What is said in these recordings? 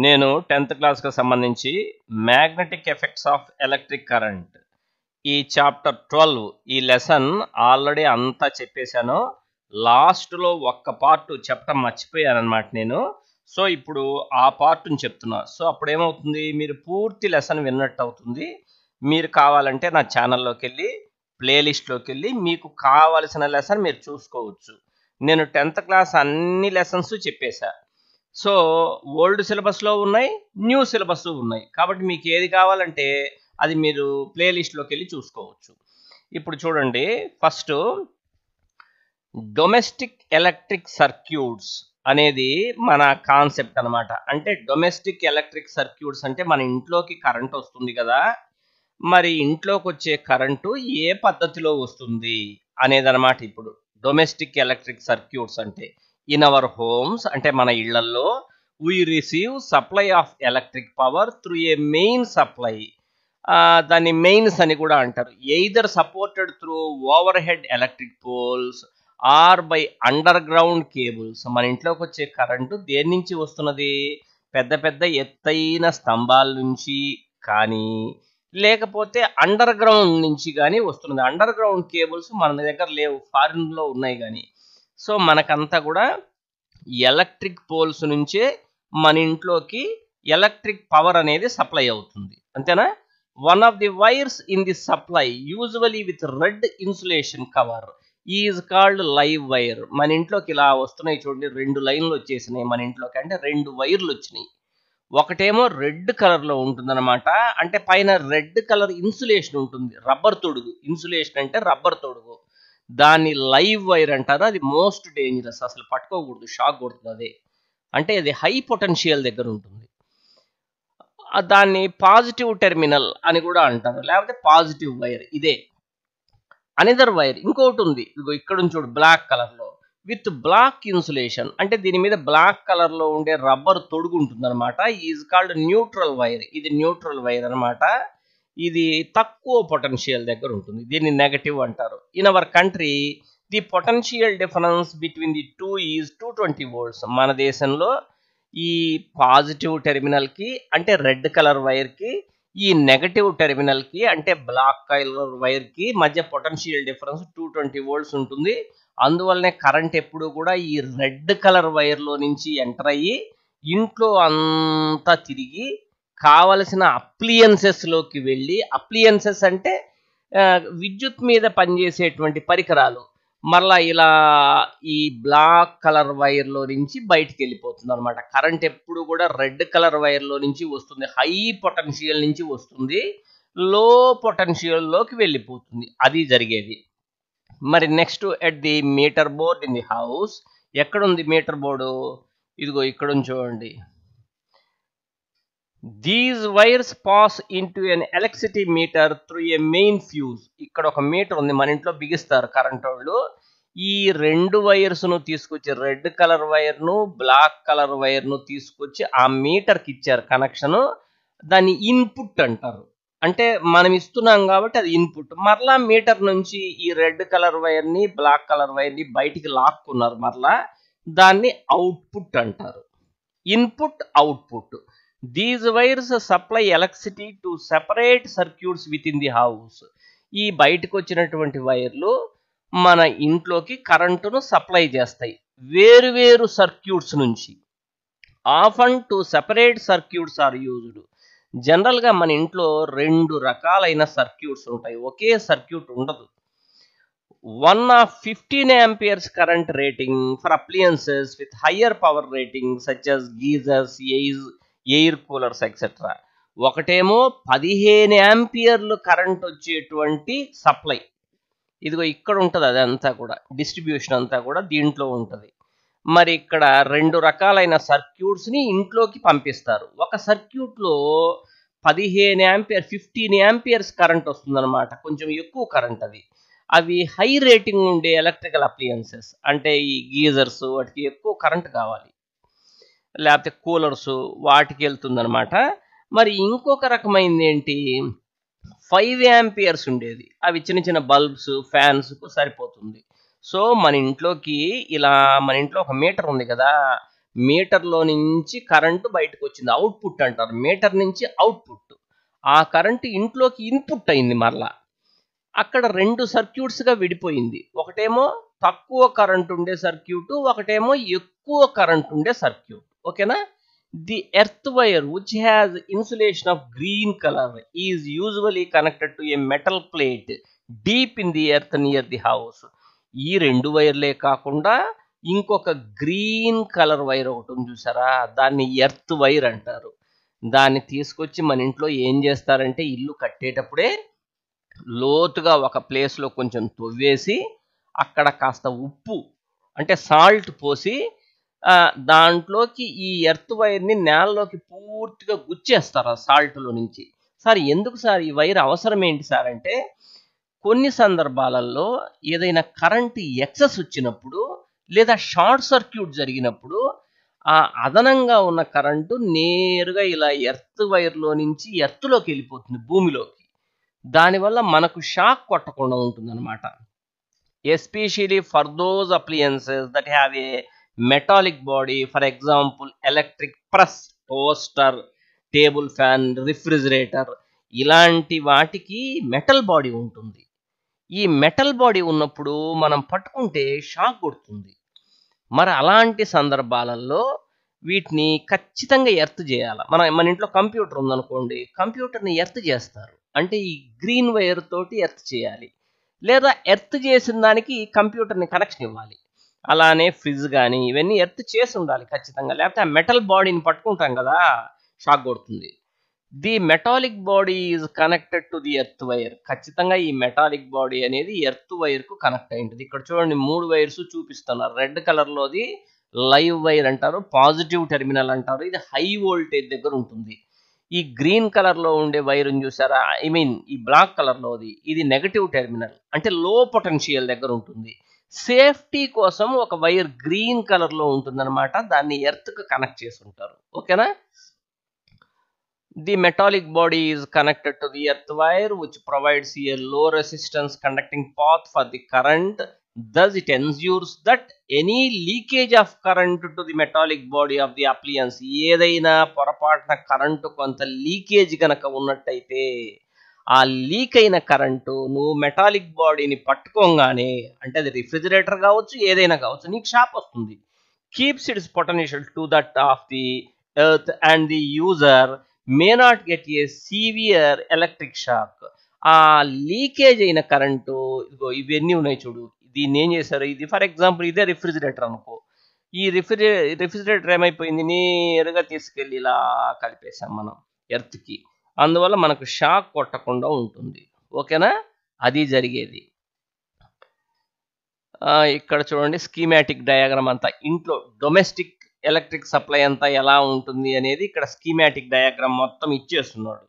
నేను 10th క్లాస్‌కి సంబంధించి magnetic effects of electric current ఈ చాప్టర్ 12 ఈ లెసన్ ఆల్రెడీ అంతా చెప్పేశాను. లాస్ట్‌లో ఒక్క పార్ట్ చెప్పడం మర్చిపోయానన్నమాట నేను. సో, ఇప్పుడు ఆ పార్ట్‌ని చెప్తున్నా. సో, అప్పుడేమవుతుంది మీరు పూర్తి లెసన్ విన్నట్టు అవుతుంది. మీరు కావాలంటే నా ఛానల్‌లోకెళ్ళి ప్లేలిస్ట్‌లోకెళ్ళి మీకు కావాల్సిన లెసన్ మీరు చూసుకోవచ్చు. నేను 10th క్లాస్ అన్ని లెసన్స్ చెప్పేశా. సో, ఓల్డ్ సిలబస్‌లో ఉన్నాయి, న్యూ సిలబస్ ఉన్నాయి. కాబట్టి మీకు ఏది కావాలంటే అది మీరు ప్లేలిస్ట్‌లోకెళ్ళి చూసుకోవచ్చు. ఇప్పుడు చూడండి ఫస్ట్ డొమెస్టిక్ ఎలక్ట్రిక్ సర్క్యూట్స్ అనేది మన కాన్సెప్ట్ అన్నమాట. అంటే డొమెస్టిక్ ఎలక్ట్రిక్ సర్క్యూట్స్ అంటే మన ఇంట్లోకి కరెంట్ వస్తుంది కదా! మరి ఇంట్లోకి వచ్చే కరెంటు ఏ పద్ధతిలో వస్తుంది అనేదన్నమాట ఇప్పుడు. డొమెస్టిక్ ఎలక్ట్రిక్ సర్క్యూట్స్ అంటే ఇన్ అవర్ హోమ్స్ అంటే మన ఇళ్లల్లో we receive supply of electric power through a main supply. దాన్ని మెయిన్స్ అని కూడా అంటారు. Either supported through overhead electric poles or by underground cables. మన ఇంట్లోకి వచ్చే కరెంటు దేని నుంచి వస్తున్నది? పెద్ద పెద్ద ఎత్తైన స్తంభాల నుంచి కానీ లేకపోతే అండర్ గ్రౌండ్ నుంచి కానీ వస్తున్నది. అండర్ గ్రౌండ్ కేబుల్స్ మన దగ్గర లేవు, ఫారిన్లో ఉన్నాయి కానీ. సో మనకంతా కూడా ఎలక్ట్రిక్ పోల్స్ నుంచే మన ఇంట్లోకి ఎలక్ట్రిక్ పవర్ అనేది సప్లై అవుతుంది, అంతేనా? One of the wires in the supply usually with red insulation cover is called live wire. మన ఇంట్లోకి ఇలా వస్తున్నాయి చూడండి, 2 లైన్లు వచ్చేసినాయి మన ఇంట్లోకి, అంటే 2 వైర్లు వచ్చినాయి. ఒకటేమో రెడ్ కలర్లో ఉంటుందన్నమాట, అంటే పైన రెడ్ కలర్ ఇన్సులేషన్ ఉంటుంది, రబ్బర్ తొడుగు. ఇన్సులేషన్ అంటే రబ్బర్ తొడుగు, దాన్ని లైవ్ వైర్ అంటారు. అది మోస్ట్ డేంజరస్, అసలు పట్టుకోకూడదు, షాక్ కొడుతుంది. అదే అంటే అది హై పొటెన్షియల్ దగ్గర ఉంటుంది. దాన్ని పాజిటివ్ టెర్మినల్ అని కూడా అంటారు, లేకపోతే పాజిటివ్ వైర్. ఇదే అనదర్ వైర్ ఇంకోటి ఉంది, ఇదిగో ఇక్కడ చూడు, బ్లాక్ కలర్లో విత్ బ్లాక్ ఇన్సులేషన్, అంటే దీని మీద బ్లాక్ కలర్లో ఉండే రబ్బర్ తొడుగు ఉంటుంది అనమాట. Is called neutral wire. ఇది న్యూట్రల్ వైర్ అనమాట. ఇది తక్కువ పొటెన్షియల్ దగ్గర ఉంటుంది, దీన్ని నెగటివ్ అంటారు. In our country the potential difference between the two is 220 volts. మన దేశంలో ఈ పాజిటివ్ టెర్మినల్కి అంటే రెడ్ కలర్ వైర్కి, ఈ నెగటివ్ టెర్మినల్కి అంటే బ్లాక్ కలర్ వైర్కి మధ్య పొటెన్షియల్ డిఫరెన్స్ 220 volts ఉంటుంది. అందువల్లనే కరెంట్ ఎప్పుడు కూడా ఈ రెడ్ కలర్ వైర్లో నుంచి ఎంటర్ అయ్యి ఇంట్లో అంతా తిరిగి కావలసిన అప్లియన్సెస్లోకి వెళ్ళి, అప్లియన్సెస్ అంటే విద్యుత్ మీద పనిచేసేటువంటి పరికరాలు, మరలా ఇలా ఈ బ్లాక్ కలర్ వైర్లో నుంచి బయటికి వెళ్ళిపోతుంది అనమాట. కరెంట్ ఎప్పుడు కూడా రెడ్ కలర్ వైర్లో నుంచి వస్తుంది, హై పొటెన్షియల్ నుంచి వస్తుంది, లో పొటెన్షియల్లోకి వెళ్ళిపోతుంది, అది జరిగేది. మరి next at the meter board in the house. ఎక్కడుంది మీటర్ బోర్డు? ఇదిగో ఇక్కడ చూడండి. These wires pass into an electricity meter through a main fuse. ఇక్కడ ఒక మీటర్ ఉంది, మన ఇంట్లో బిగిస్తారు కరెంట్ వాళ్ళు. ఈ 2 వైర్స్ను తీసుకొచ్చి, రెడ్ కలర్ వైర్ను బ్లాక్ కలర్ వైర్ను తీసుకొచ్చి ఆ మీటర్కి ఇచ్చారు కనెక్షను. దాన్ని ఇన్పుట్ అంటారు. అంటే మనం ఇస్తున్నాం కాబట్టి అది ఇన్పుట్. మరలా మీటర్ నుంచి ఈ రెడ్ కలర్ వైర్ని బ్లాక్ కలర్ వైర్ని బయటికి లాక్కున్నారు, మరలా దాన్ని అవుట్పుట్ అంటారు. Input output. These wires supply electricity to separate circuits with in the house. ఈ బయటకు వచ్చినటువంటి వైర్లు మన ఇంట్లోకి కరెంటును సప్లై చేస్తాయి వేరు సర్క్యూట్స్ నుంచి. Often to separate circuits are used. జనరల్గా మన ఇంట్లో 2 రకాలైన సర్క్యూట్స్ ఉంటాయి, ఒకే సర్క్యూట్ ఉండదు. One of 15 amperes current rating for appliances with higher power rating such as geysers, air coolers, etc. ఒకటేమో 15 ఆంపియర్లు కరెంట్ వచ్చేటువంటి సప్లై, ఇదిగో ఇక్కడ ఉంటుంది, అదంతా కూడా డిస్ట్రిబ్యూషన్ అంతా కూడా దీంట్లో ఉంటుంది. మరి ఇక్కడ 2 రకాలైన సర్క్యూట్స్ని ఇంట్లోకి పంపిస్తారు. ఒక సర్క్యూట్లో 15 ఆంపియర్ 15 ఆంపియర్స్ కరెంట్ వస్తుందన్నమాట, కొంచెం ఎక్కువ కరెంట్ అది. అవి హై రేటింగ్ ఉండే ఎలక్ట్రికల్ అప్లియన్సెస్, అంటే ఈ గీజర్స్ వాటికి ఎక్కువ కరెంట్ కావాలి, లేకపోతే కూలర్స్ వాటికి వెళ్తుందనమాట. మరి ఇంకొక రకమైనది ఏంటి, 5 ఆంపియర్స్ ఉండేది, అవి చిన్న చిన్న బల్బ్స్ ఫ్యాన్స్కు సరిపోతుంది. సో మన ఇంట్లోకి ఇలా, మన ఇంట్లో ఒక మీటర్ ఉంది కదా, మీటర్లో నుంచి కరెంటు బయటకు వచ్చింది, అవుట్పుట్ అంటారు. మీటర్ నుంచి అవుట్పుట్, ఆ కరెంటు ఇంట్లోకి ఇన్పుట్ అయింది. మరలా అక్కడ 2 సర్క్యూట్స్గా విడిపోయింది. ఒకటేమో తక్కువ కరెంట్ ఉండే సర్క్యూట్, ఒకటేమో ఎక్కువ కరెంట్ ఉండే సర్క్యూట్. ఓకేనా? The earth wire which has insulation of green colour is usually connected to A metal plate deep in the earth near the house. ఈ 2 వైర్లే కాకుండా ఇంకొక గ్రీన్ కలర్ వైర్ ఒకటి ఉంది చూసారా, దాన్ని ఎర్త్ వైర్ అంటారు. దాన్ని తీసుకొచ్చి మన ఇంట్లో ఏం చేస్తారంటే, ఇల్లు కట్టేటప్పుడే లోతుగా ఒక ప్లేస్లో కొంచెం తవ్వేసి అక్కడ కాస్త ఉప్పు అంటే సాల్ట్ పోసి దాంట్లోకి ఈ ఎర్త్ వైర్ని నేలలోకి పూర్తిగా గుచ్చేస్తారు ఆ సాల్ట్లో నుంచి. సార్ ఎందుకు సార్ ఈ వైర్ అవసరం ఏంటి సార్ అంటే, కొన్ని సందర్భాలలో ఏదైనా కరెంట్ ఎక్సెస్ వచ్చినప్పుడు లేదా షార్ట్ సర్క్యూట్ జరిగినప్పుడు ఆ అదనంగా ఉన్న కరెంటు నేరుగా ఇలా ఎర్త్ వైర్లో నుంచి ఎర్త్లోకి వెళ్ళిపోతుంది, భూమిలోకి. దానివల్ల మనకు షాక్ కొట్టకుండా ఉంటుందన్నమాట. Especially for those appliances that have a metallic body, for example electric press, toaster, table fan, refrigerator, ఇలాంటి వాటికి మెటల్ బాడీ ఉంటుంది. ఈ మెటల్ బాడీ ఉన్నప్పుడు మనం పట్టుకుంటే షాక్ కొడుతుంది. మరి అలాంటి సందర్భాలలో వీటిని ఖచ్చితంగా ఎర్త్ చేయాలి. మన ఇంట్లో కంప్యూటర్ ఉందనుకోండి, కంప్యూటర్ని ఎర్త్ చేస్తారు అంటే ఈ గ్రీన్ వైర్ తోటి ఎర్త్ చేయాలి, లేదా ఎర్త్ చేసిన దానికి కంప్యూటర్ని కనెక్షన్ ఇవ్వాలి. అలానే ఫ్రిడ్జ్ కానీ ఇవన్నీ ఎర్త్ చేసి ఉండాలి ఖచ్చితంగా, లేకపోతే ఆ మెటల్ బాడీని పట్టుకుంటాం కదా, షాక్ కొడుతుంది. The metallic body is connected to the earth wire. ఖచ్చితంగా ఈ మెటాలిక్ బాడీ అనేది ఎర్త్ వైర్కు కనెక్ట్ అయి ఉంటుంది. ఇక్కడ చూడండి 3 వైర్స్ చూపిస్తున్నారు. రెడ్ కలర్లోది లైవ్ వైర్ అంటారు, పాజిటివ్ టెర్మినల్ అంటారు, ఇది హై వోల్టేజ్ దగ్గర ఉంటుంది. ఈ గ్రీన్ కలర్లో ఉండే వైర్ చూసారా, ఈ బ్లాక్ కలర్లోది, ఇది నెగటివ్ టెర్మినల్ అంటే లో పొటెన్షియల్ దగ్గర ఉంటుంది. సేఫ్టీ కోసం ఒక వైర్ గ్రీన్ కలర్లో ఉంటుందన్నమాట, దాన్ని ఎర్త్కు కనెక్ట్ చేసి ఉంటారు. ఓకేనా? The metallic body is connected to the earth wire which provides a low resistance conducting path for the current. Thus it ensures that any leakage of current to the metallic body of the appliance, ఏదైనా పొరపాటున current కొంత leakage కనుక ఉన్నట్టయితే ఆ leak అయిన current నువ్వు metallic బాడీని పట్టుకోగానే, అంటే అది రిఫ్రిజిరేటర్ కావచ్చు ఏదైనా కావచ్చు, నీకు షాక్ వస్తుంది. Keeps it's potential to that of the earth and the user may not get a severe electric shock. ఆ లీకేజ్ అయిన కరెంటు ఇవన్నీ ఉన్నాయి చూడు, దీన్ని ఏం చేశారు, ఇది ఫర్ ఎగ్జాంపుల్ ఇదే రిఫ్రిజిరేటర్ అనుకో, ఈ రిఫ్రిజిరేటర్ ఏమైపోయింది, నేరుగా తీసుకెళ్ళి ఇలా కలిపేసాం మనం ఎర్త్కి, అందువల్ల మనకు షాక్ కొట్టకుండా ఉంటుంది. ఓకేనా? అది జరిగేది. ఇక్కడ చూడండి స్కీమాటిక్ డయాగ్రామ్ అంతా, ఇంట్లో డొమెస్టిక్ ఎలక్ట్రిక్ సప్లై అంతా ఎలా ఉంటుంది అనేది ఇక్కడ స్కీమాటిక్ డయాగ్రామ్ మొత్తం ఇచ్చేస్తున్నాడు.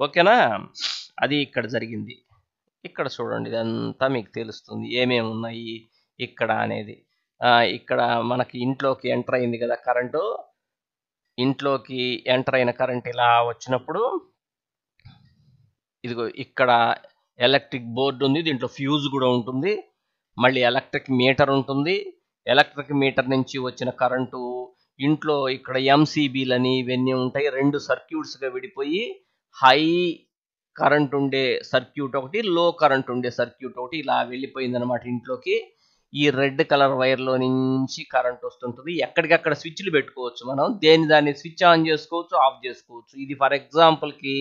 ఓకేనా? అది ఇక్కడ జరిగింది. ఇక్కడ చూడండి ఇదంతా మీకు తెలుస్తుంది ఏమేమి ఉన్నాయి ఇక్కడ అనేది. ఇక్కడ మనకి ఇంట్లోకి ఎంటర్ అయింది కదా కరెంటు, ఇంట్లోకి ఎంటర్ అయిన కరెంట్ ఇలా వచ్చినప్పుడు ఇదిగో ఇక్కడ ఎలక్ట్రిక్ బోర్డు ఉంది, దీంట్లో ఫ్యూజ్ కూడా ఉంటుంది, మళ్ళీ ఎలక్ట్రిక్ మీటర్ ఉంటుంది. ఎలక్ట్రిక్ మీటర్ నుంచి వచ్చిన కరెంటు ఇంట్లో ఇక్కడ ఎంసీబీలని ఇవన్నీ ఉంటాయి, 2 సర్క్యూట్స్గా విడిపోయి హై కరెంట్ ఉండే సర్క్యూట్ ఒకటి, లో కరెంట్ ఉండే సర్క్యూట్ ఒకటి ఇలా వెళ్ళిపోయింది అనమాట ఇంట్లోకి. ఈ రెడ్ కలర్ వైర్లో నుంచి కరెంట్ వస్తుంటుంది. ఎక్కడికక్కడ స్విచ్లు పెట్టుకోవచ్చు మనం, దాన్ని స్విచ్ ఆన్ చేసుకోవచ్చు, ఆఫ్ చేసుకోవచ్చు. ఇది ఫర్ ఎగ్జాంపుల్కి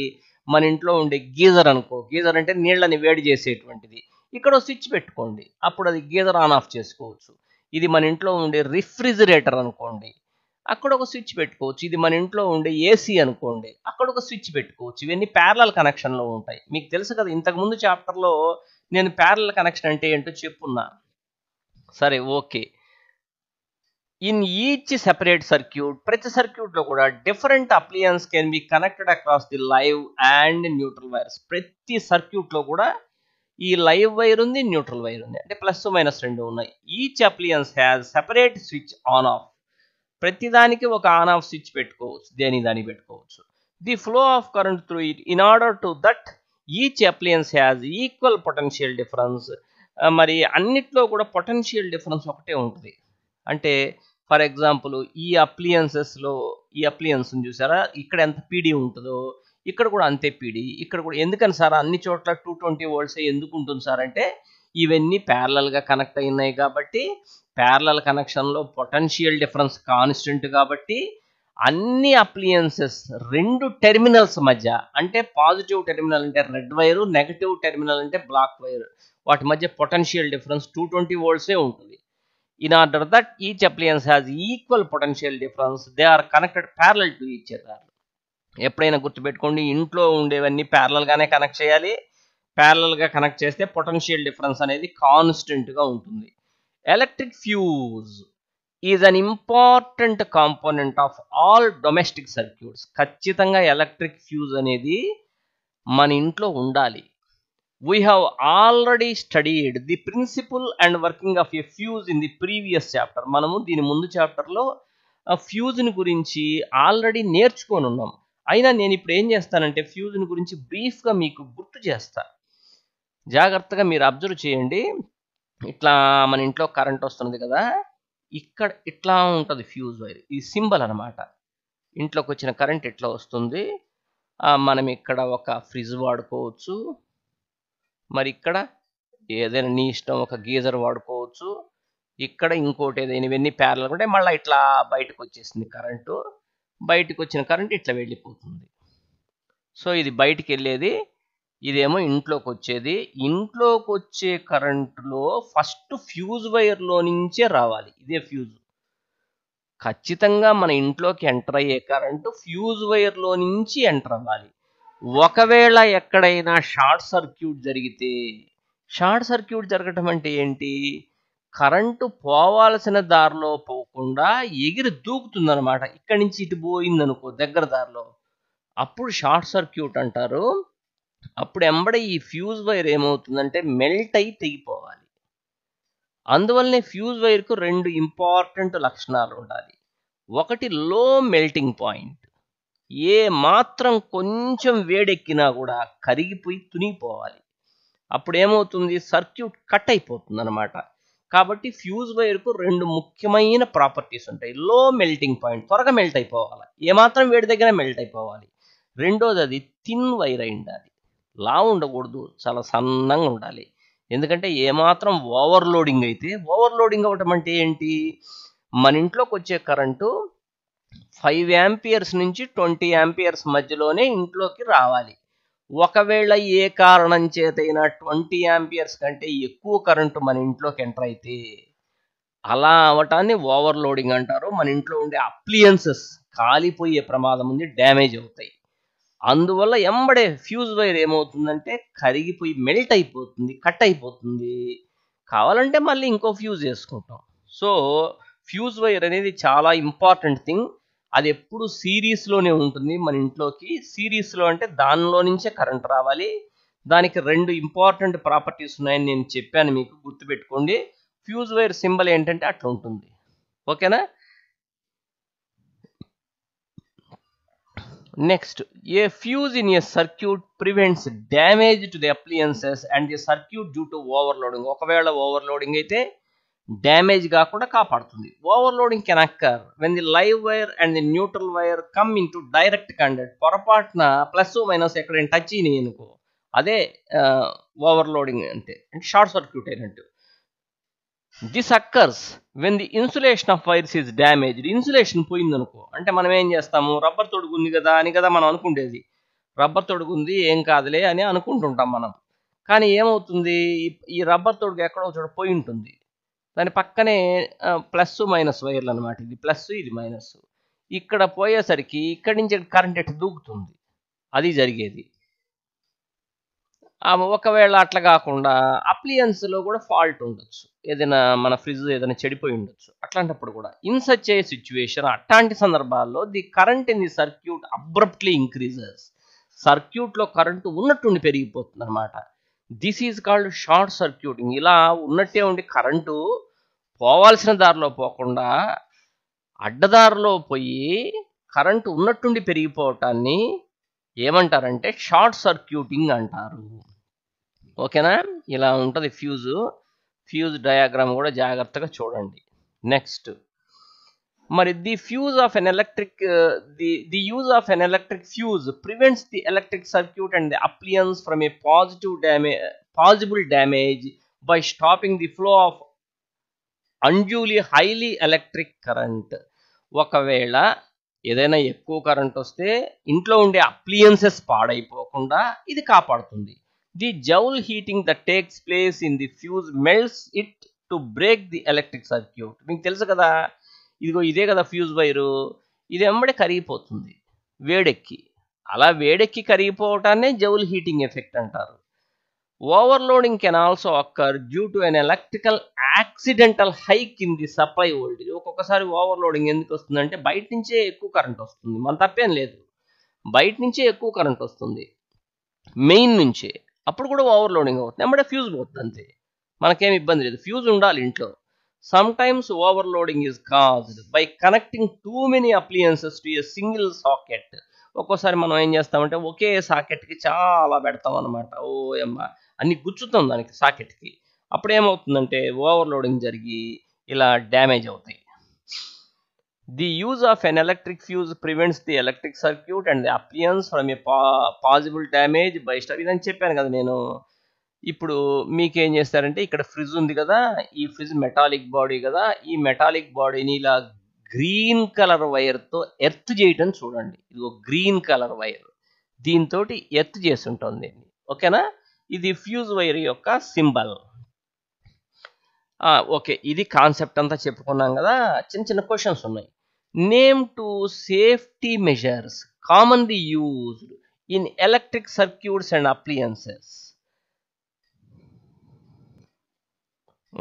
మన ఇంట్లో ఉండే గీజర్ అనుకో, గీజర్ అంటే నీళ్ళని వేడి చేసేటువంటిది, ఇక్కడ స్విచ్ పెట్టుకోండి, అప్పుడు అది గీజర్ ఆన్ ఆఫ్ చేసుకోవచ్చు. ఇది మన ఇంట్లో ఉండే రిఫ్రిజిరేటర్ అనుకోండి, అక్కడ ఒక స్విచ్ పెట్టుకోవచ్చు. ఇది మన ఇంట్లో ఉండే ఏసీ అనుకోండి, అక్కడ ఒక స్విచ్ పెట్టుకోవచ్చు. ఇవన్నీ ప్యారలల్ కనెక్షన్లో ఉంటాయి. మీకు తెలుసు కదా, ఇంతకుముందు చాప్టర్లో నేను ప్యారలల్ కనెక్షన్ అంటే ఏంటో చెప్పున్నా. సరే, okay. In each separate circuit, ప్రతి సర్క్యూట్లో కూడా different appliances can be connected across the live and neutral wires. ప్రతి సర్క్యూట్లో కూడా ఈ లైవ్ వైర్ ఉంది, న్యూట్రల్ వైర్ ఉంది, అంటే ప్లస్ మైనస్ 2 ఉన్నాయి. Each appliances has separate switch on off. ప్రతిదానికి ఒక ఆన్ ఆఫ్ స్విచ్ పెట్టుకోవచ్చు, దానికి పెట్టుకోవచ్చు. The flow of current through it in order to that each appliances has equal potential difference. మరి అన్నిట్లో కూడా పొటెన్షియల్ డిఫరెన్స్ ఒకటే ఉంటుంది. అంటే ఫర్ ఎగ్జాంపుల్ ఈ అప్లియన్సెస్లో ఈ అప్లియన్స్ చూసారా, ఇక్కడ ఎంత పీడీ ఉంటుందో ఇక్కడ కూడా అంతే పీడీ, ఇక్కడ కూడా. ఎందుకని సార్ అన్ని చోట్ల 220 వోల్ట్స్ ఎందుకు ఉంటుంది సార్ అంటే, ఇవన్నీ ప్యారలల్గా కనెక్ట్ అయినాయి కాబట్టి, ప్యారలల్ కనెక్షన్లో పొటెన్షియల్ డిఫరెన్స్ కాన్స్టెంట్ కాబట్టి, అన్ని అప్లియన్సెస్ రెండు టెర్మినల్స్ మధ్య, అంటే పాజిటివ్ టెర్మినల్ అంటే రెడ్ వైరు, నెగటివ్ టెర్మినల్ అంటే బ్లాక్ వైర్, వాటి మధ్య పొటెన్షియల్ డిఫరెన్స్ 220 వోల్ట్సే ఉంటుంది. In order that each appliance has equal potential difference, they are connected parallel to each other. ఎప్పుడైనా గుర్తుపెట్టుకోండి, ఇంట్లో ఉండేవన్నీ ప్యారలల్గానే కనెక్ట్ చేయాలి. ప్యారలల్గా కనెక్ట్ చేస్తే పొటెన్షియల్ డిఫరెన్స్ అనేది కాన్స్టెంట్గా ఉంటుంది. Electric fuse is an important component of all domestic circuits. ఖచ్చితంగా ఎలక్ట్రిక్ ఫ్యూజ్ అనేది మన ఇంట్లో ఉండాలి. We have already studied the principle and working of a fuse in the previous chapter. మనము దీని ముందు చాప్టర్లో ఫ్యూజ్ని గురించి ఆల్రెడీ నేర్చుకొని ఉన్నాం. అయినా నేను ఇప్పుడు ఏం చేస్తానంటే ఫ్యూజ్ని గురించి బ్రీఫ్గా మీకు గుర్తు చేస్తా. జాగ్రత్తగా మీరు అబ్జర్వ్ చేయండి. ఇట్లా మన ఇంట్లో కరెంట్ వస్తుంది కదా, ఇక్కడ ఇట్లా ఉంటుంది ఫ్యూజ్ వైర్. ఈ సింబల్ అనమాట. ఇంట్లోకి వచ్చిన కరెంట్ ఇట్లా వస్తుంది. మనం ఇక్కడ ఒక ఫ్రిడ్జ్ వాడుకోవచ్చు, మరి ఇక్కడ ఏదైనా నీ ఇష్టం ఒక గీజర్ వాడుకోవచ్చు, ఇక్కడ ఇంకోటి ఏదైనా, ఇవన్నీ ప్యారలల్ ఉంటే మళ్ళీ ఇట్లా బయటకు వచ్చేసింది కరెంటు. బయటకు వచ్చిన కరెంట్ ఇట్లా వెళ్ళిపోతుంది. సో ఇది బయటికి వెళ్ళేది, ఇదేమో ఇంట్లోకి వచ్చేది. ఇంట్లోకి వచ్చే కరెంటులో ఫస్ట్ ఫ్యూజ్ వైర్లో నుంచే రావాలి. ఇదే ఫ్యూజ్. ఖచ్చితంగా మన ఇంట్లోకి ఎంటర్ అయ్యే కరెంటు ఫ్యూజ్ వైర్లో నుంచి ఎంటర్ అవ్వాలి. ఒకవేళ ఎక్కడైనా షార్ట్ సర్క్యూట్ జరిగితే, షార్ట్ సర్క్యూట్ జరగటం అంటే ఏంటి, కరెంటు పోవాల్సిన దారిలో పోకుండా ఎగిరి దూకుతుందన్నమాట. ఇక్కడి నుంచి ఇటు పోయిందనుకో దగ్గర దారిలో, అప్పుడు షార్ట్ సర్క్యూట్ అంటారు. అప్పుడు ఎంబడే ఈ ఫ్యూజ్ వైర్ ఏమవుతుందంటే మెల్ట్ అయి తెగిపోవాలి. అందువల్లనే ఫ్యూజ్ వైర్కు రెండు ఇంపార్టెంట్ లక్షణాలు ఉండాలి. ఒకటి లో మెల్టింగ్ పాయింట్, ఏ మాత్రం కొంచెం వేడెక్కినా కూడా కరిగిపోయి తునిగిపోవాలి. అప్పుడు ఏమవుతుంది, సర్క్యూట్ కట్ అయిపోతుంది అనమాట. కాబట్టి ఫ్యూజ్ వైర్కు రెండు ముఖ్యమైన ప్రాపర్టీస్ ఉంటాయి. లో మెల్టింగ్ పాయింట్, త్వరగా మెల్ట్ అయిపోవాలి, ఏమాత్రం వేడి దగ్గర మెల్ట్ అయిపోవాలి. రెండోది అది థిన్ వైర్ అయి ఉండాలి, లా ఉండకూడదు, చాలా సన్నంగా ఉండాలి. ఎందుకంటే ఏమాత్రం ఓవర్లోడింగ్ అయితే, ఓవర్లోడింగ్ అవ్వటం అంటే ఏంటి, మన ఇంట్లోకి వచ్చే కరెంటు 5 యాంపియర్స్ నుంచి 20 యాంపియర్స్ మధ్యలోనే ఇంట్లోకి రావాలి. ఒకవేళ ఏ కారణం చేతైనా 20 యాంపియర్స్ కంటే ఎక్కువ కరెంటు మన ఇంట్లోకి ఎంటర్ అయితే, అలా అవటాన్ని ఓవర్లోడింగ్ అంటారు. మన ఇంట్లో ఉండే అప్లియన్సెస్ కాలిపోయే ప్రమాదం ఉంది, డ్యామేజ్ అవుతాయి. అందువల్ల ఎంబడే ఫ్యూజ్ వైర్ ఏమవుతుందంటే కరిగిపోయి మెల్ట్ అయిపోతుంది, కట్ అయిపోతుంది. కావాలంటే మళ్ళీ ఇంకో ఫ్యూజ్ వేసుకుంటాం. సో ఫ్యూజ్ వైర్ అనేది చాలా ఇంపార్టెంట్ థింగ్. అది ఎప్పుడు సిరీస్లోనే ఉంటుంది మన ఇంట్లోకి. సిరీస్లో అంటే దానిలో నుంచే కరెంట్ రావాలి. దానికి రెండు ఇంపార్టెంట్ ప్రాపర్టీస్ ఉన్నాయని నేను చెప్పాను, మీకు గుర్తుపెట్టుకోండి. ఫ్యూజ్ వైర్ సింబల్ ఏంటంటే అట్లా ఉంటుంది. ఓకేనా? Next, a fuse in a circuit prevents damage to the appliances and the circuit due to overloading. ఒకవేళ ఓవర్లోడింగ్ అయితే డ్యామేజ్ కాకుండా కాపాడుతుంది. Overloading can occur when the live wire and the neutral wire come into direct contact. పొరపాటున plus minus ఎక్కడైనా touch అయినాయి అనుకో, అదే overloading అంటే షార్ట్ సర్క్యూట్ అయినట్టు. This occurs when the insulation of wires is damaged. Insulation పోయిందనుకో, అంటే మనం ఏం చేస్తాము, రబ్బర్ తొడుగు ఉంది కదా అని కదా మనం అనుకుండేది. రబ్బర్ తొడుగు ఉంది ఏం కాదులే అని అనుకుంటుంటాం మనం. కానీ ఏమవుతుంది, ఈ రబ్బర్ తొడుగు ఎక్కడో చోట పోయి ఉంటుంది. దాని పక్కనే ప్లస్ మైనస్ వైర్లు అనమాట. ఇది ప్లస్, ఇది మైనస్. ఇక్కడ పోయేసరికి ఇక్కడి నుంచి కరెంట్ ఎట్టు దూకుతుంది, అది జరిగేది. ఒకవేళ అట్లా కాకుండా అప్లియన్స్లో కూడా ఫాల్ట్ ఉండొచ్చు, ఏదైనా మన ఫ్రిడ్జ్ ఏదైనా చెడిపోయి ఉండొచ్చు. అట్లాంటప్పుడు కూడా ఇన్ సచ్ ఏ సిచ్యువేషన్, అట్లాంటి సందర్భాల్లో the current in the circuit abruptly increases. సర్క్యూట్లో కరెంటు ఉన్నట్టుండి పెరిగిపోతుంది అనమాట. This is called short circuiting. ఇలా ఉన్నట్టే ఉండి కరెంటు పోవాల్సిన దారిలో పోకుండా అడ్డదారిలో పోయి కరెంటు ఉన్నట్టుండి పెరిగిపోవటాన్ని ఏమంటారంటే షార్ట్ సర్క్యూటింగ్ అంటారు. ఓకేనా? ఇలా ఉంటుంది ఫ్యూజ్ డయాగ్రామ్ కూడా జాగ్రత్తగా చూడండి. నెక్స్ట్, మరి the fuse of an electric the use of an electric fuse prevents the electric circuit and the appliance from a possible damage by stopping the flow of unduly highly electric current. ఒకవేళ ఏదైనా ఎక్కువ current వస్తే ఇంట్లో ఉండే appliances పాడైపోకుండా ఇది కాపాడుతుంది. The joule heating that takes place in the fuse melts it to break the electric circuit. మీకు తెలుసు కదా, ఇదిగో ఇదే కదా ఫ్యూజ్ వైరు, ఇది వెంబడి కరిగిపోతుంది వేడెక్కి. అలా వేడెక్కి కరిగిపోవటాన్నే జౌల్ హీటింగ్ ఎఫెక్ట్ అంటారు. Overloading can also occur due to an electrical accidental hike in the supply voltage. ఒక్కొక్కసారి ఓవర్లోడింగ్ ఎందుకు వస్తుందంటే బయట నుంచే ఎక్కువ కరెంట్ వస్తుంది, మన తప్పేం లేదు, బయట నుంచే ఎక్కువ కరెంట్ వస్తుంది మెయిన్ నుంచే, అప్పుడు కూడా ఓవర్లోడింగ్ అవుతుంది, వెంబడే ఫ్యూజ్ పోతుంది అంతే, మనకేం ఇబ్బంది లేదు, ఫ్యూజ్ ఉండాలి ఇంట్లో. Sometimes overloading is caused by connecting too many appliances to a single socket. ఒక్కోసారి మనం ఏం చేస్తామంటే ఒకే సాకెట్కి చాలా పెడతాం అనమాట. ఓ అమ్మ అన్ని గుచ్చుతాం దానికి సాకెట్కి, అప్పుడు ఏమవుతుందంటే ఓవర్లోడింగ్ జరిగి ఇలా డ్యామేజ్ అవుతాయి. The use of an electric fuse prevents the electric circuit and the appliance from a possible damage by stop. ఇదని చెప్పాను కదా నేను. ఇప్పుడు మీకేం చేస్తారంటే ఇక్కడ ఫ్రిడ్జ్ ఉంది కదా, ఈ ఫ్రిడ్జ్ మెటాలిక్ బాడీ కదా, ఈ మెటాలిక్ బాడీని ఇలా గ్రీన్ కలర్ వైర్తో ఎర్త్ చేయటం చూడండి. ఇది గ్రీన్ కలర్ వైర్, దీంతో ఎర్త్ చేస్తుంటుంది. ఓకేనా, ఇది ఫ్యూజ్ వైర్ యొక్క సింబల్. ఓకే, ఇది కాన్సెప్ట్ అంతా చెప్పుకున్నాం కదా. చిన్న చిన్న క్వశ్చన్స్ ఉన్నాయి. Name to safety measures commonly used in electric circuits and appliances.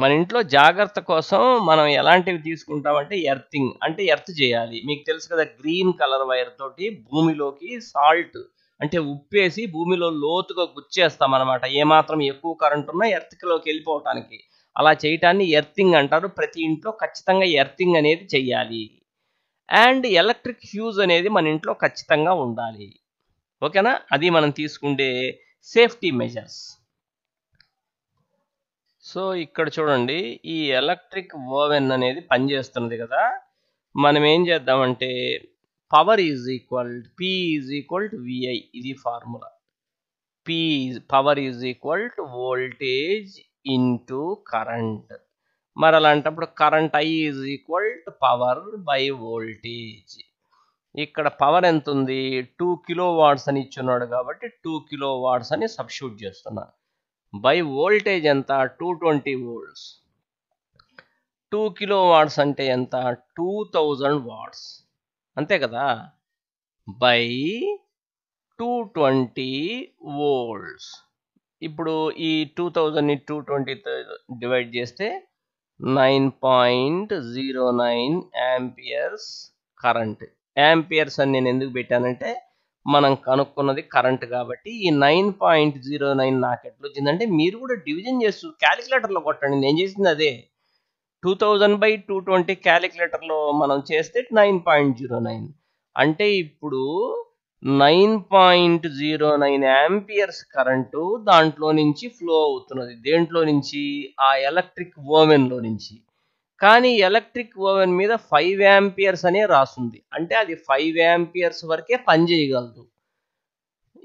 మన ఇంట్లో జాగ్రత్త కోసం మనం ఎలాంటివి తీసుకుంటామంటే ఎర్తింగ్, అంటే ఎర్త్ చేయాలి. మీకు తెలుసు కదా, గ్రీన్ కలర్ వైర్ తోటి భూమిలోకి సాల్ట్ అంటే ఉప్పేసి భూమిలో లోతుగా గుచ్చేస్తాం అనమాట, ఏమాత్రం ఎక్కువ కరెంట్ ఉన్నా ఎర్త్లోకి వెళ్ళిపోవటానికి. అలా చేయటాన్ని ఎర్తింగ్ అంటారు. ప్రతి ఇంట్లో ఖచ్చితంగా ఎర్తింగ్ అనేది చెయ్యాలి. అండ్ ఎలక్ట్రిక్ ఫ్యూజ్ అనేది మన ఇంట్లో ఖచ్చితంగా ఉండాలి. ఓకేనా, అది మనం తీసుకుంటే సేఫ్టీ మెజర్స్. సో ఇక్కడ చూడండి, ఈ ఎలక్ట్రిక్ ఓవెన్ అనేది పనిచేస్తున్నది కదా. మనం ఏం చేద్దామంటే power is equal P is equal to V I, ఇది formula. Power is equal to voltage into current. మరి అలాంటప్పుడు current I is equal to power by voltage. ఇక్కడ పవర్ ఎంత ఉంది, 2 కిలో వాట్స్ అని ఇచ్చున్నాడు కాబట్టి 2 కిలో వాట్స్ అని సబ్స్టిట్యూట్ చేస్తున్నా. బై వోల్టేజ్ ఎంత, 220 volts. 2 కిలో వాట్స్ అంటే ఎంత, 2000 watts, అంతే కదా. By 220 volts. ఇప్పుడు ఈ 2000ని 220తో డివైడ్ చేస్తే 9.09 యాంపియర్స్ కరెంట్. యాంపియర్స్ అని నేను ఎందుకు పెట్టానంటే మనం కనుక్కున్నది కరెంట్ కాబట్టి. ఈ 9.09 నాకు ఎట్లా వచ్చిందంటే మీరు కూడా డివిజన్ చేస్తూ క్యాలిక్యులేటర్లో కొట్టండి, నేను చేసింది అదే. 2000/220 క్యాలిక్యులేటర్లో మనం చేస్తే 9.09 అంటే ఇప్పుడు 9.09 యాంపియర్స్ కరెంటు దాంట్లో నుంచి ఫ్లో అవుతున్నది. దేంట్లో నుంచి, ఆ ఎలక్ట్రిక్ ఓవెన్లో నుంచి. కానీ ఎలక్ట్రిక్ ఓవెన్ మీద 5 యాంపియర్స్ అనే రాస్తుంది, అంటే అది 5 యాంపియర్స్ వరకే పనిచేయగలదు.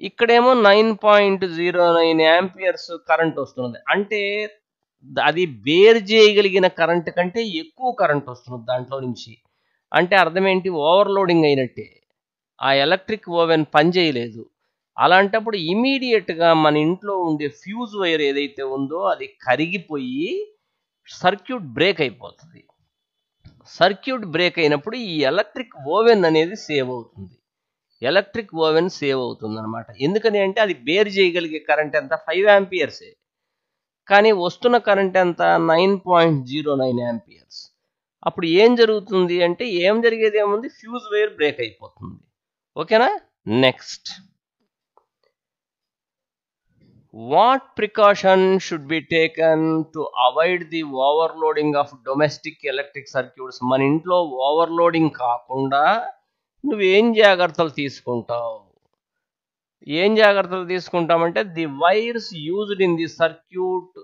ఇక్కడేమో 9.09 యాంపియర్స్ కరెంట్ వస్తున్నది, అంటే అది బేర్ చేయగలిగిన కరెంట్ కంటే ఎక్కువ కరెంట్ వస్తున్నది దాంట్లో నుంచి. అంటే అర్థం ఏంటి, ఓవర్లోడింగ్ అయినట్టే, ఆ ఎలక్ట్రిక్ ఓవెన్ పనిచేయలేదు. అలాంటప్పుడు ఇమీడియట్గా మన ఇంట్లో ఉండే ఫ్యూజ్ వైర్ ఏదైతే ఉందో అది కరిగిపోయి సర్క్యూట్ బ్రేక్ అయిపోతుంది. సర్క్యూట్ బ్రేక్ అయినప్పుడు ఈ ఎలక్ట్రిక్ ఓవెన్ అనేది సేవ్ అవుతుంది. ఎలక్ట్రిక్ ఓవెన్ సేవ్ అవుతుంది అనమాట. ఎందుకని అంటే అది బేర్ చేయగలిగే కరెంట్ ఎంత, 5 యాంపియర్సే, కానీ వస్తున్న కరెంట్ ఎంత, 9.09 యాంపియర్స్. అప్పుడు ఏం జరుగుతుంది అంటే, ఏం జరిగేది ఏముంది, ఫ్యూజ్ వైర్ బ్రేక్ అయిపోతుంది. ఓకేనా. Next, what precaution should be taken to avoid the overloading of domestic electric circuits? మన ఇంట్లో ఓవర్లోడింగ్ కాకుండా నువ్వేం జాగ్రత్తలు తీసుకుంటావు? ఏం జాగ్రత్తలు తీసుకుంటామంటే, the wires used in the circuit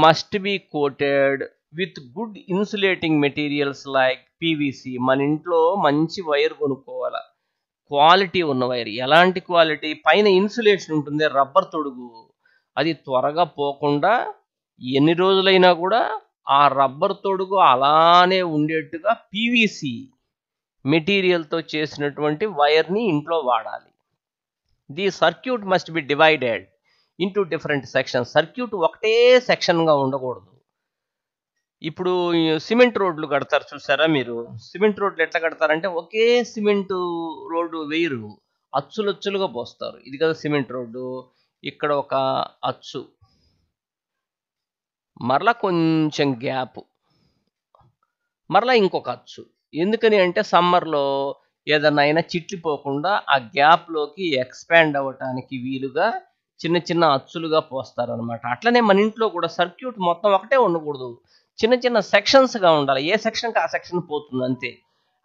must be coated with good insulating materials like PVC. మన ఇంట్లో మంచి వైర్ కొనుక్కోవాలా, క్వాలిటీ ఉన్న వైర్. ఎలాంటి క్వాలిటీ? పైన ఇన్సులేషన్ ఉంటుంది, రబ్బర్ తొడుగు, అది త్వరగా పోకుండా ఎన్ని రోజులైనా కూడా ఆ రబ్బర్ తొడుగు అలానే ఉండేట్టుగా పీవీసీ మెటీరియల్తో చేసినటువంటి వైర్ని ఇంట్లో వాడాలి. The circuit must B divided into different sections. Circuit ఒకటే సెక్షన్గా ఉండకూడదు. ఇప్పుడు సిమెంట్ రోడ్లు కడతారు చూసారా మీరు? సిమెంట్ రోడ్లు ఎట్లా కడతారంటే ఒకే సిమెంట్ రోడ్డు వేయరు, అచ్చులొచ్చులుగా పోస్తారు. ఇది కదా సిమెంట్ రోడ్డు. ఇక్కడ ఒక అచ్చు, మరలా కొంచెం గ్యాప్, మరలా ఇంకొక అచ్చు. ఎందుకని అంటే సమ్మర్లో ఏదన్నా అయినా చిట్లిపోకుండా ఆ గ్యాప్లోకి ఎక్స్పాండ్ అవ్వటానికి వీలుగా చిన్న చిన్న అచ్చులుగా పోస్తారనమాట. అట్లనే మన ఇంట్లో కూడా సర్క్యూట్ మొత్తం ఒకటే ఉండకూడదు, చిన్న చిన్న సెక్షన్స్గా ఉండాలి. ఏ సెక్షన్కి ఆ సెక్షన్ పోతుంది అంతే.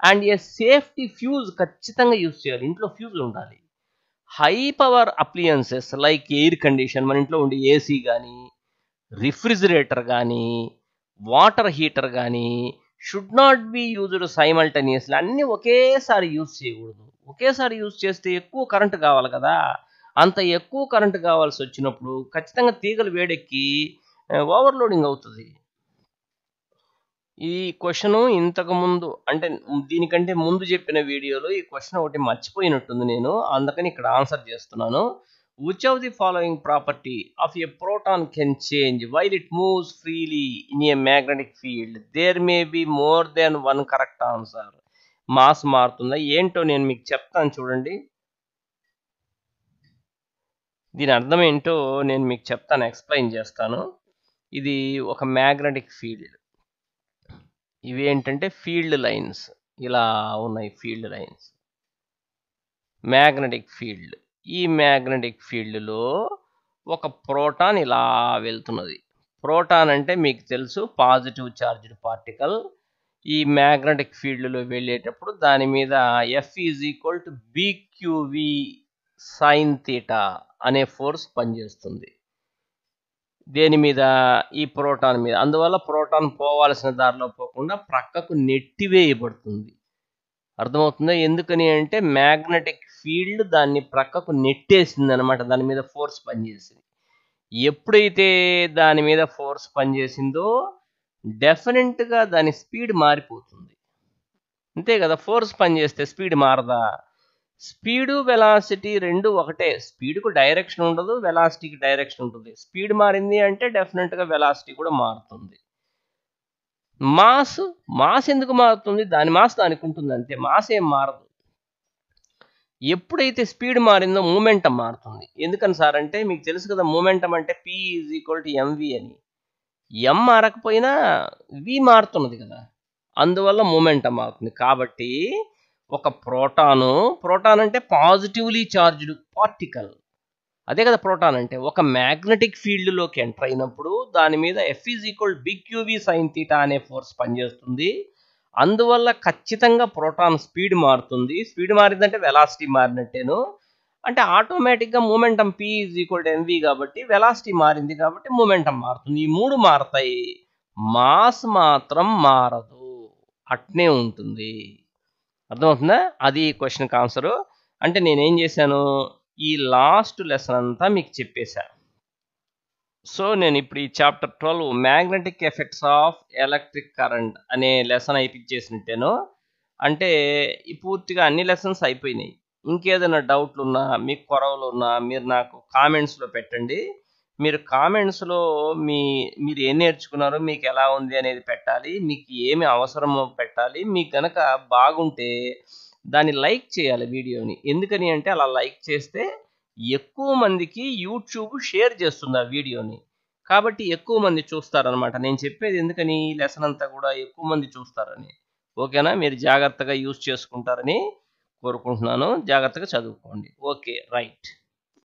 అండ్ ఏ సేఫ్టీ ఫ్యూజ్ ఖచ్చితంగా యూజ్ చేయాలి. ఇంట్లో ఫ్యూజ్ ఉండాలి. High power appliances like air condition, మన ఇంట్లో ఉండే ఏసీ కానీ, రిఫ్రిజిరేటర్ కానీ, వాటర్ హీటర్ కానీ should not be used simultaneously. అన్నీ ఒకేసారి యూజ్ చేయకూడదు. ఒకేసారి యూజ్ చేస్తే ఎక్కువ కరెంటు కావాలి కదా. అంత ఎక్కువ కరెంటు కావాల్సి వచ్చినప్పుడు ఖచ్చితంగా తీగలు వేడెక్కి ఓవర్లోడింగ్ అవుతుంది. ఈ క్వశ్చన్ ఇంతకు ముందు అంటే దీనికంటే ముందు చెప్పిన వీడియోలో ఈ క్వశ్చన్ ఒకటి మర్చిపోయినట్టుంది నేను, అందుకని ఇక్కడ ఆన్సర్ చేస్తున్నాను. Which of the following property of a proton can change while it moves freely in a magnetic field? There may be more than one correct answer. Mass మారుతుందా ఏంటో నేను మీకు చెప్తాను చూడండి. దీని అర్థం ఏంటో నేను మీకు చెప్తాను, ఎక్స్ప్లెయిన్ చేస్తాను. ఇది ఒక మ్యాగ్నెటిక్ ఫీల్డ్. ఇవి ఏంటంటే ఫీల్డ్ లైన్స్, ఇలా ఉన్నాయి ఫీల్డ్ లైన్స్. Magnetic field. ఈ మ్యాగ్నెటిక్ ఫీల్డ్లో ఒక ప్రోటాన్ ఇలా వెళ్తున్నది. ప్రోటాన్ అంటే మీకు తెలుసు పాజిటివ్ చార్జ్డ్ పార్టికల్. ఈ మ్యాగ్నెటిక్ ఫీల్డ్లో వెళ్ళేటప్పుడు దాని మీద F = BQV సైన్ థీటా అనే ఫోర్స్ పనిచేస్తుంది. దేని మీద? ఈ ప్రోటాన్ మీద. అందువల్ల ప్రోటాన్ పోవాల్సిన దారిలో పోకుండా ప్రక్కకు నెట్టివేయబడుతుంది. అర్థమవుతుందా? ఎందుకని అంటే మ్యాగ్నెటిక్ ఫీల్డ్ దాన్ని ప్రక్కకు నెట్టేసింది అనమాట, దాని మీద ఫోర్స్ పనిచేసింది. ఎప్పుడైతే దాని మీద ఫోర్స్ పనిచేసిందో డెఫినెట్గా దాని స్పీడ్ మారిపోతుంది. అంతే కదా, ఫోర్స్ పనిచేస్తే స్పీడ్ మారదా? స్పీడు వెలాసిటీ రెండు ఒకటే. స్పీడ్కు డైరెక్షన్ ఉండదు, వెలాసిటీకి డైరెక్షన్ ఉంటుంది. స్పీడ్ మారింది అంటే డెఫినెట్గా వెలాసిటీ కూడా మారుతుంది. మాస్ ఎందుకు మారుతుంది? దాని మాస్ దానికి ఉంటుంది అంతే, మాస్ ఏం మారదు. ఎప్పుడైతే స్పీడ్ మారిందో మూమెంటం మారుతుంది. ఎందుకని సార్ అంటే మీకు తెలుసు కదా, మూమెంటం అంటే P = mv అని. m మారకపోయినా v మారుతున్నది కదా, అందువల్ల మూమెంటం మారుతుంది. కాబట్టి ఒక ప్రోటాన్ అంటే పాజిటివ్లీ చార్జ్డ్ పార్టికల్, అదే కదా ప్రోటాన్ అంటే. ఒక మ్యాగ్నెటిక్ ఫీల్డ్లోకి ఎంటర్ అయినప్పుడు దాని మీద F = BQV sin θ అనే ఫోర్స్ పనిచేస్తుంది. అందువల్ల ఖచ్చితంగా ప్రోటాన్ స్పీడ్ మారుతుంది. స్పీడ్ మారిందంటే వెలాసిటీ మారినట్టేను. అంటే ఆటోమేటిక్గా మూమెంటం P = mv కాబట్టి వెలాసిటీ మారింది కాబట్టి మూమెంటం మారుతుంది. ఈ మూడు మారతాయి, మాస్ మాత్రం మారదు, అట్నే ఉంటుంది. అర్థమవుతుందా? అది క్వశ్చన్కి ఆన్సరు. అంటే నేనేం చేశాను, ఈ లాస్ట్ లెసన్ అంతా మీకు చెప్పేశాను. సో నేను ఇప్పుడు ఈ chapter 12 magnetic effects of electric current అనే లెసన్ అయిపించేసినట్టేను. అంటే ఈ పూర్తిగా అన్ని లెసన్స్ అయిపోయినాయి. ఇంకేదైనా డౌట్లు ఉన్నా, మీకు కొరవలు ఉన్నా మీరు నాకు కామెంట్స్లో పెట్టండి. మీరు కామెంట్స్లో మీరు ఏం నేర్చుకున్నారో, మీకు ఎలా ఉంది అనేది పెట్టాలి, మీకు ఏమి అవసరమో పెట్టాలి. మీకు కనుక బాగుంటే దాన్ని లైక్ చేయాలి వీడియోని. ఎందుకని అంటే అలా లైక్ చేస్తే ఎక్కువ మందికి యూట్యూబ్ షేర్ చేస్తుంది ఆ వీడియోని, కాబట్టి ఎక్కువ మంది చూస్తారనమాట. నేను చెప్పేది ఎందుకని, ఈ లెసన్ అంతా కూడా ఎక్కువ మంది చూస్తారని. ఓకేనా? మీరు జాగ్రత్తగా యూజ్ చేసుకుంటారని కోరుకుంటున్నాను. జాగ్రత్తగా చదువుకోండి. Okay, right.